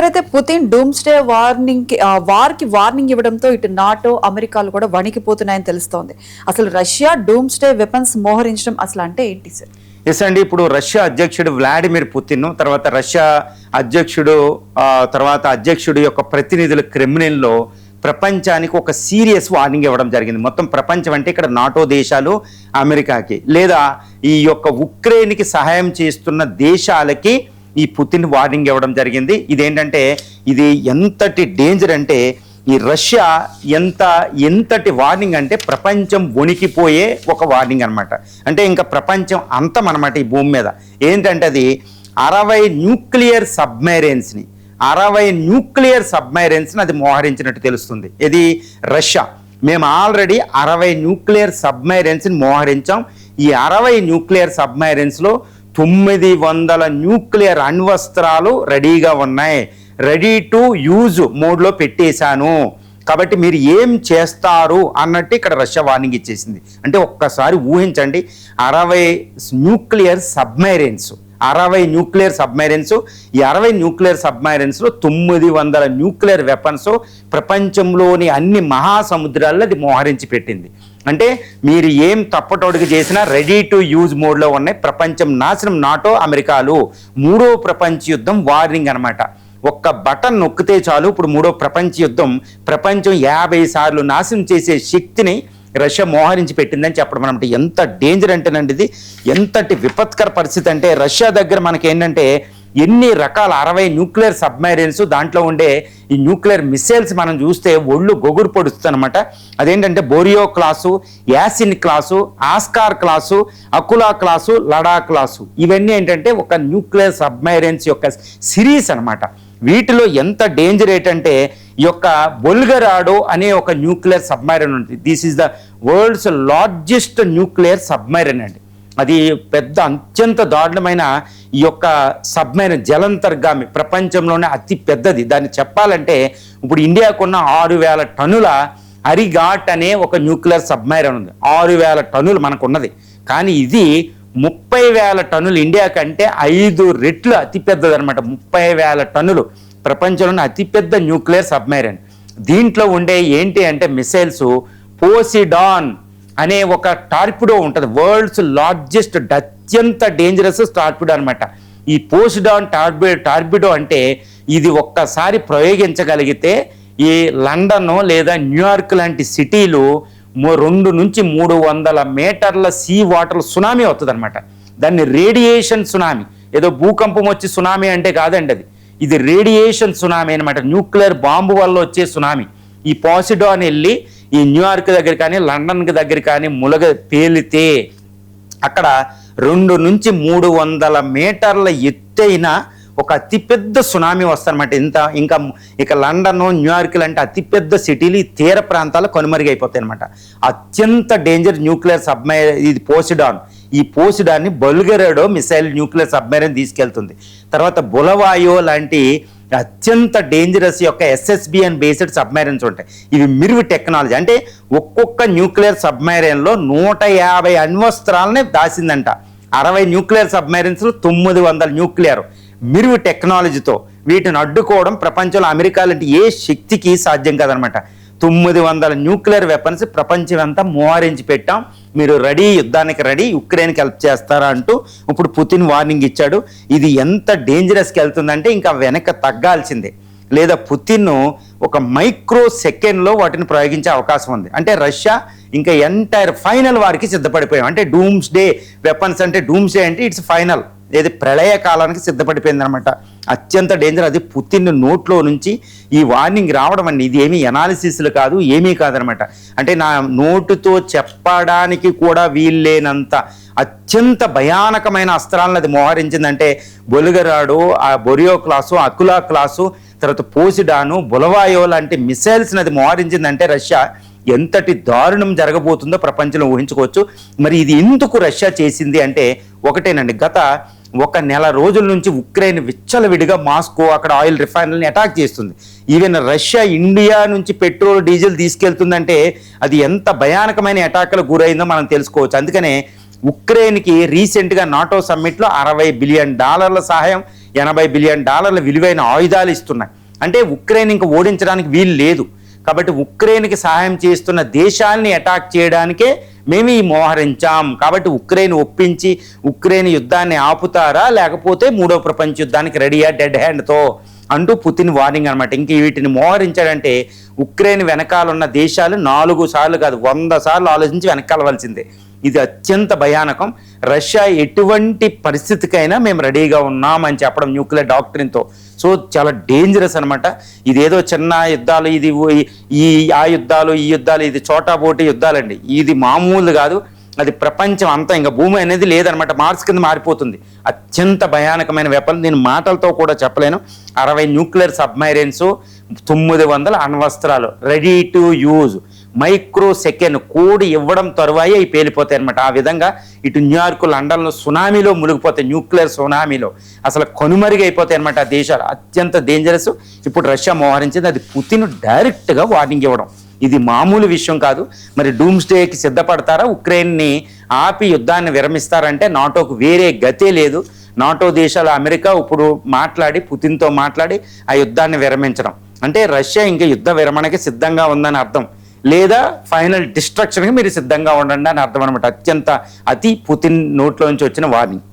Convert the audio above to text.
చూసారైతే Putin doomsday వార్కి warning ఇవ్వడంతో ఇటు NATO అమెరికాలు కూడా వణికిపోతున్నాయని తెలుస్తోంది. అసలు రష్యా డూమ్స్డే వెపన్స్ మోహరించడం అసలు అంటే ఏంటి సార్? ఎస్ అండి, ఇప్పుడు రష్యా అధ్యక్షుడు వ్లాడిమిర్ పుతిన్ తర్వాత రష్యా అధ్యక్షుడు యొక్క ప్రతినిధులు క్రెమ్లిన్లో ప్రపంచానికి ఒక సీరియస్ వార్నింగ్ ఇవ్వడం జరిగింది. మొత్తం ప్రపంచం అంటే ఇక్కడ నాటో దేశాలు, అమెరికాకి లేదా ఈ యొక్క ఉక్రెయిన్కి సహాయం చేస్తున్న దేశాలకి ఈ పుతిన్ వార్నింగ్ ఇవ్వడం జరిగింది. ఇదేంటంటే ఇది ఎంతటి డేంజర్ అంటే ఈ రష్యా ఎంతటి వార్నింగ్ అంటే ప్రపంచం వణికిపోయే ఒక వార్నింగ్ అనమాట. అంటే ఇంకా ప్రపంచం అంతం అనమాట ఈ భూమి మీద. ఏంటంటే అది 60 న్యూక్లియర్ సబ్మెరైన్స్ని అది మోహరించినట్టు తెలుస్తుంది. ఇది రష్యా. మేము ఆల్రెడీ 60 న్యూక్లియర్ సబ్మెరైన్స్ని మోహరించాం. ఈ 60 న్యూక్లియర్ సబ్మెరైన్స్లో 900 న్యూక్లియర్ అణ్వస్త్రాలు రెడీగా ఉన్నాయి. రెడీ టు యూజ్ మోడ్లో పెట్టేశాను. కాబట్టి మీరు ఏం చేస్తారు అన్నట్టు ఇక్కడ రష్యా వార్నింగ్ ఇచ్చేసింది. అంటే ఒక్కసారి ఊహించండి, 60 న్యూక్లియర్ సబ్మెరైన్స్ ఈ 60 న్యూక్లియర్ సబ్మెరైన్స్లో 900 న్యూక్లియర్ వెపన్స్ ప్రపంచంలోని అన్ని మహాసముద్రాల్లో అది మోహరించి పెట్టింది. అంటే మీరు ఏం తప్పటోడికి చేసినా రెడీ టు యూజ్ మోడ్లో ఉన్నాయి. ప్రపంచం నాశనం. నాటో అమెరికాలు మూడో ప్రపంచ యుద్ధం వార్నింగ్ అనమాట. ఒక్క బటన్ నొక్కితే చాలు ఇప్పుడు మూడో ప్రపంచ యుద్ధం ప్రపంచం 50 సార్లు నాశనం చేసే శక్తిని రష్యా మోహరించి పెట్టిందని చెప్పడం అనమాట. ఎంత డేంజర్ అంటేనండి ఇది, ఎంతటి విపత్కర పరిస్థితి అంటే రష్యా దగ్గర మనకి ఏంటంటే ఎన్ని రకాల 60 న్యూక్లియర్ సబ్మెరైన్స్, దాంట్లో ఉండే ఈ న్యూక్లియర్ మిసైల్స్ మనం చూస్తే ఒళ్ళు గొగురు పొడుస్తుంది అనమాట. అదేంటంటే Borei class, Yasen class, Oscar class, Akula class, Lada class, ఇవన్నీ ఏంటంటే ఒక న్యూక్లియర్ సబ్మెరైన్స్ యొక్క సిరీస్ అనమాట. వీటిలో ఎంత డేంజర్ ఏంటంటే ఈ యొక్క బొల్గరాడో అనే ఒక న్యూక్లియర్ సబ్మెరైన్ ఉంది. This is the world's largest nuclear submarine అండి. అది పెద్ద అత్యంత దారుణమైన ఈ యొక్క సబ్మెరైన్ జలంతర్గామి, ప్రపంచంలోనే అతి పెద్దది. దాన్ని చెప్పాలంటే ఇప్పుడు ఇండియాకున్న 6000 టన్నుల అరిఘాట్ అనే ఒక న్యూక్లియర్ సబ్మెరైన్ ఉంది. 6000 టన్నులు మనకు ఉన్నది. కానీ ఇది 30,000 టన్నులు, ఇండియా కంటే 5 రెట్లు అతిపెద్దది అనమాట. 30,000 టన్నులు ప్రపంచంలోనే అతిపెద్ద న్యూక్లియర్ సబ్మెరైన్. దీంట్లో ఉండే ఏంటి అంటే మిసైల్స్ పోసిడాన్ అనే ఒక టార్పిడో ఉంటుంది. వరల్డ్స్ లార్జెస్ట్ అత్యంత డేంజరస్ టార్పిడో అనమాట. ఈ పోసిడాన్ టార్పిడో అంటే ఇది ఒక్కసారి ప్రయోగించగలిగితే ఈ లండన్ లేదా న్యూయార్క్ లాంటి సిటీలు 2 నుంచి 300 మీటర్ల సీ వాటర్ సునామీ అవుతుంది అనమాట. దాన్ని రేడియేషన్ సునామీ, ఏదో భూకంపం వచ్చి సునామీ అంటే కాదండి అది. ఇది రేడియేషన్ సునామీ అనమాట. న్యూక్లియర్ బాంబు వల్ల వచ్చే సునామీ. ఈ పోసిడాన్ వెళ్ళి ఈ న్యూయార్క్ దగ్గర కానీ లండన్ దగ్గర కానీ తేలితే అక్కడ 2 నుంచి 300 మీటర్ల ఎత్తైన ఒక అతిపెద్ద సునామీ వస్తుందన్నమాట. ఇక లండన్, న్యూయార్క్ లాంటి అతిపెద్ద సిటీలు ఈ తీర ప్రాంతాలు కనుమరుగైపోతాయి అనమాట. అత్యంత డేంజర్ న్యూక్లియర్ సబ్మెరైన్ ఇది పోసిడాన్. ఈ పోసిడాన్ని బొల్గరాడో మిసైల్ న్యూక్లియర్ సబ్మెరైన్ తీసుకెళ్తుంది. తర్వాత బులవాయో లాంటి అత్యంత డేంజరస్ యొక్క SSBN బేస్డ్ సబ్మెరైన్స్ ఉంటాయి. ఇవి మిరువు టెక్నాలజీ. అంటే ఒక్కొక్క న్యూక్లియర్ సబ్మెరైన్లో 150 అణ్వస్త్రాలని దాసిందంట. 60 న్యూక్లియర్ సబ్మెరైన్స్లో 900 న్యూక్లియర్ మిరువు టెక్నాలజీతో వీటిని అడ్డుకోవడం ప్రపంచంలో అమెరికా లాంటి ఏ శక్తికి సాధ్యం కాదనమాట. 900 న్యూక్లియర్ వెపన్స్ ప్రపంచం అంతా మోహరించి పెట్టాం. మీరు యుద్ధానికి రెడీ, ఉక్రెయిన్కి హెల్ప్ చేస్తారా అంటూ ఇప్పుడు పుతిన్ వార్నింగ్ ఇచ్చాడు. ఇది ఎంత డేంజరస్కి వెళ్తుందంటే ఇంకా వెనక తగ్గాల్సిందే. లేదా పుతిన్ ఒక మైక్రో సెకండ్లో వాటిని ప్రయోగించే అవకాశం ఉంది. అంటే రష్యా ఇంకా ఎంటైర్ ఫైనల్ వారికి సిద్ధపడిపోయాం. అంటే డూమ్స్డే వెపన్స్ అంటే డూమ్స్డే అంటే ఇట్స్ ఫైనల్, ఏది ప్రళయ కాలానికి సిద్ధపడిపోయింది అనమాట. అత్యంత డేంజర్. అది పుతిన్ నోట్లో నుంచి ఈ వార్నింగ్ రావడం అండి. ఇది ఏమీ ఎనాలిసిస్లు కాదు, ఏమీ కాదనమాట. అంటే నా నోటుతో చెప్పడానికి కూడా వీల్లేనంత అత్యంత భయానకమైన అస్త్రాలను అది మోహరించిందంటే బొల్గరాడో, ఆ బొరియో క్లాసు, అకులా క్లాసు, తర్వాత పోసిడాను, బులవాయో లాంటి మిసైల్స్ని అది మోహరించిందంటే రష్యా ఎంతటి దారుణం జరగబోతుందో ప్రపంచంలో ఊహించుకోవచ్చు. మరి ఇది ఎందుకు రష్యా చేసింది అంటే ఒకటేనండి, గత 1 నెల రోజుల నుంచి ఉక్రెయిన్ విచ్చలవిడిగా మాస్కో అక్కడ ఆయిల్ రిఫైనరీని అటాక్ చేస్తుంది. ఈవెన్ రష్యా ఇండియా నుంచి పెట్రోల్, డీజిల్ తీసుకెళ్తుందంటే అది ఎంత భయానకమైన అటాక్లకు గురైందో మనం తెలుసుకోవచ్చు. అందుకనే ఉక్రెయిన్కి రీసెంట్గా నాటో సమ్మిట్లో $60 బిలియన్ సహాయం, $80 బిలియన్ విలువైన ఆయుధాలు ఇస్తున్నాయి. అంటే ఉక్రెయిన్ ఇంకా ఓడించడానికి వీలు లేదు. కాబట్టి ఉక్రెయిన్కి సహాయం చేస్తున్న దేశాలని అటాక్ చేయడానికే మేము ఈ మోహరించాం. కాబట్టి ఉక్రెయిన్ ఒప్పించి ఉక్రెయిన్ యుద్ధాన్ని ఆపుతారా, లేకపోతే మూడో ప్రపంచ యుద్ధానికి రెడీయా డెడ్ హ్యాండ్తో అంటూ పుతిన్ వార్నింగ్ అనమాట. ఇంక వీటిని మోహరించాడంటే ఉక్రెయిన్ వెనకాలన్న దేశాలు 4 సార్లు కాదు 100 సార్లు ఆలోచించి వెనకాలవలసిందే. ఇది అత్యంత భయానకం. రష్యా ఎటువంటి పరిస్థితికైనా మేము రెడీగా ఉన్నామని చెప్పడం న్యూక్లియర్ డాక్ట్రిన్తో. సో చాలా డేంజరస్ అనమాట. ఇదేదో చిన్న యుద్ధాలు, ఇది ఆ యుద్ధాలు ఈ యుద్ధాలు, ఇది చోటాబోటి యుద్ధాలండి. ఇది మామూలు కాదు. అది ప్రపంచం అంతా, ఇంకా భూమి అనేది లేదనమాట, మార్స్ కింద మారిపోతుంది. అత్యంత భయానకమైన వెపన్. నేను మాటలతో కూడా చెప్పలేను. 60 న్యూక్లియర్ సబ్మైరైన్స్, 900 అణ్వస్త్రాలు ready to use. Micro second code ఇవ్వడం తరువాయి అవి పేలిపోతాయి అనమాట. ఆ విధంగా ఇటు న్యూయార్క్, లండన్లో సునామీలో మునిగిపోతాయి, న్యూక్లియర్ సునామీలో అసలు కనుమరుగైపోతాయి అనమాట ఆ దేశాలు. అత్యంత డేంజరస్. ఇప్పుడు రష్యా మోహరించింది. అది పుతిన్ డైరెక్ట్గా వార్నింగ్ ఇవ్వడం. ఇది మామూలు విషయం కాదు. మరి డూమ్స్డేకి సిద్ధపడతారా, ఉక్రెయిన్ని ఆపి యుద్ధాన్ని విరమిస్తారంటే నాటోకు వేరే గతే లేదు. నాటో దేశాలు, అమెరికా ఇప్పుడు మాట్లాడి పుతిన్తో మాట్లాడి ఆ యుద్ధాన్ని విరమించడం అంటే రష్యా ఇంకా యుద్ధ విరమణకి సిద్ధంగా ఉందని అర్థం, లేదా ఫైనల్ డిస్ట్రక్షన్కి మీరు సిద్ధంగా ఉండండి అని అర్థం అనమాట. అత్యంత అతి పుతిన్ నోట్లోంచి వచ్చిన వార్నింగ్.